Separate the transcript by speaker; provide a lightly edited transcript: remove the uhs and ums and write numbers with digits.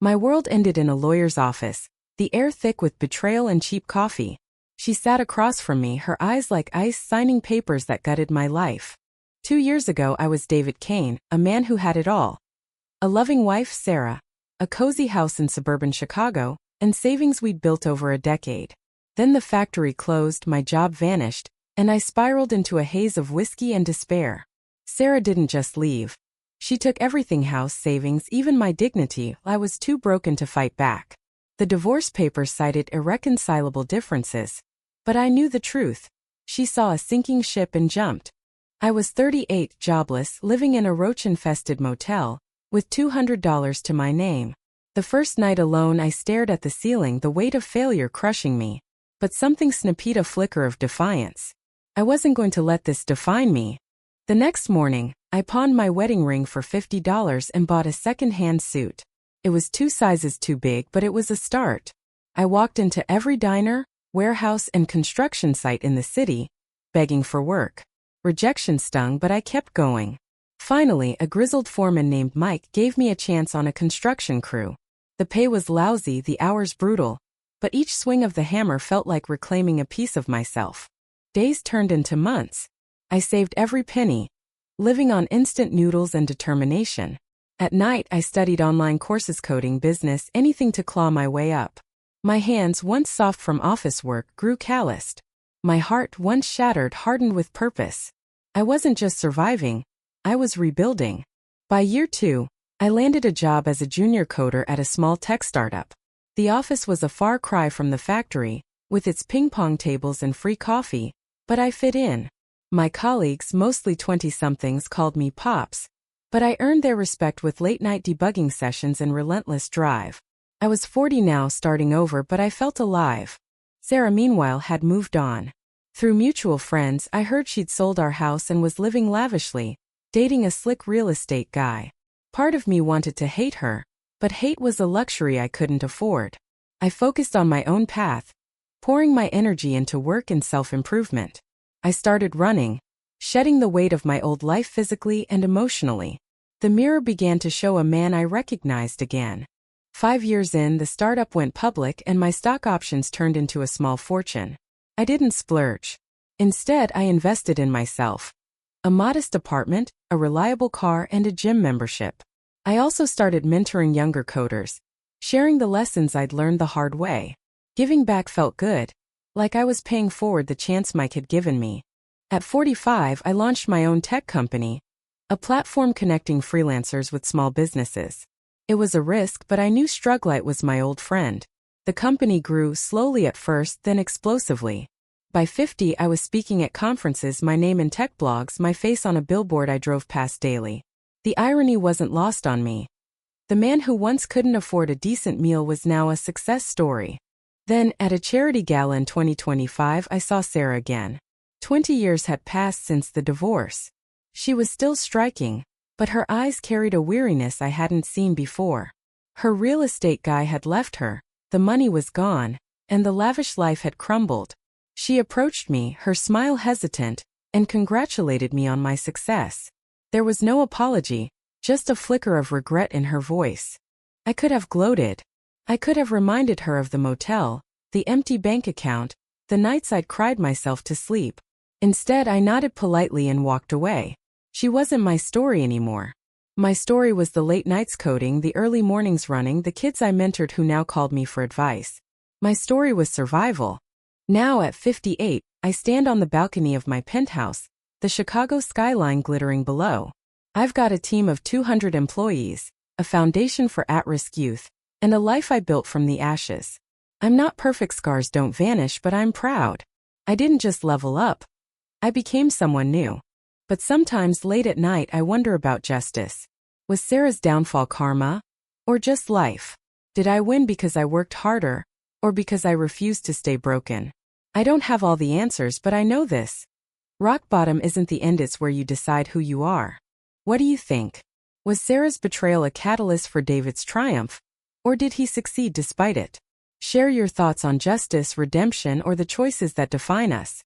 Speaker 1: My world ended in a lawyer's office, the air thick with betrayal and cheap coffee. She sat across from me, her eyes like ice, signing papers that gutted my life. 2 years ago I was David Kane, a man who had it all. A loving wife, Sarah, a cozy house in suburban Chicago, and savings we'd built over a decade. Then the factory closed, my job vanished, and I spiraled into a haze of whiskey and despair. Sarah didn't just leave. She took everything: house, savings, even my dignity. I was too broken to fight back. The divorce papers cited irreconcilable differences. But I knew the truth. She saw a sinking ship and jumped. I was 38, jobless, living in a roach-infested motel, with $200 to my name. The first night alone I stared at the ceiling, the weight of failure crushing me. But something snapped, a flicker of defiance. I wasn't going to let this define me. The next morning, I pawned my wedding ring for $50 and bought a second-hand suit. It was 2 sizes too big, but it was a start. I walked into every diner, warehouse, and construction site in the city, begging for work. Rejection stung, but I kept going. Finally, a grizzled foreman named Mike gave me a chance on a construction crew. The pay was lousy, the hours brutal, but each swing of the hammer felt like reclaiming a piece of myself. Days turned into months. I saved every penny, living on instant noodles and determination. At night, I studied online courses, coding, business, anything to claw my way up. My hands, once soft from office work, grew calloused. My heart, once shattered, hardened with purpose. I wasn't just surviving, I was rebuilding. By year 2, I landed a job as a junior coder at a small tech startup. The office was a far cry from the factory, with its ping-pong tables and free coffee, but I fit in. My colleagues, mostly 20-somethings, called me Pops, but I earned their respect with late-night debugging sessions and relentless drive. I was 40 now, starting over, but I felt alive. Sarah, meanwhile, had moved on. Through mutual friends, I heard she'd sold our house and was living lavishly, dating a slick real estate guy. Part of me wanted to hate her, but hate was a luxury I couldn't afford. I focused on my own path, pouring my energy into work and self-improvement. I started running, shedding the weight of my old life physically and emotionally. The mirror began to show a man I recognized again. 5 years in, the startup went public and my stock options turned into a small fortune. I didn't splurge. Instead, I invested in myself. A modest apartment, a reliable car, and a gym membership. I also started mentoring younger coders, sharing the lessons I'd learned the hard way. Giving back felt good, like I was paying forward the chance Mike had given me. At 45, I launched my own tech company, a platform connecting freelancers with small businesses. It was a risk, but I knew Struglight was my old friend. The company grew, slowly at first, then explosively. By 50, I was speaking at conferences, my name in tech blogs, my face on a billboard I drove past daily. The irony wasn't lost on me. The man who once couldn't afford a decent meal was now a success story. Then, at a charity gala in 2025, I saw Sarah again. 20 years had passed since the divorce. She was still striking, but her eyes carried a weariness I hadn't seen before. Her real estate guy had left her, the money was gone, and the lavish life had crumbled. She approached me, her smile hesitant, and congratulated me on my success. There was no apology, just a flicker of regret in her voice. I could have gloated. I could have reminded her of the motel, the empty bank account, the nights I'd cried myself to sleep. Instead, I nodded politely and walked away. She wasn't my story anymore. My story was the late nights coding, the early mornings running, the kids I mentored who now called me for advice. My story was survival. Now at 58, I stand on the balcony of my penthouse, the Chicago skyline glittering below. I've got a team of 200 employees, a foundation for at-risk youth, and a life I built from the ashes. I'm not perfect, scars don't vanish, but I'm proud. I didn't just level up. I became someone new. But sometimes late at night I wonder about justice. Was Sarah's downfall karma? Or just life? Did I win because I worked harder? Or because I refused to stay broken? I don't have all the answers, but I know this. Rock bottom isn't the end, it's where you decide who you are. What do you think? Was Sarah's betrayal a catalyst for David's triumph? Or did he succeed despite it? Share your thoughts on justice, redemption, or the choices that define us.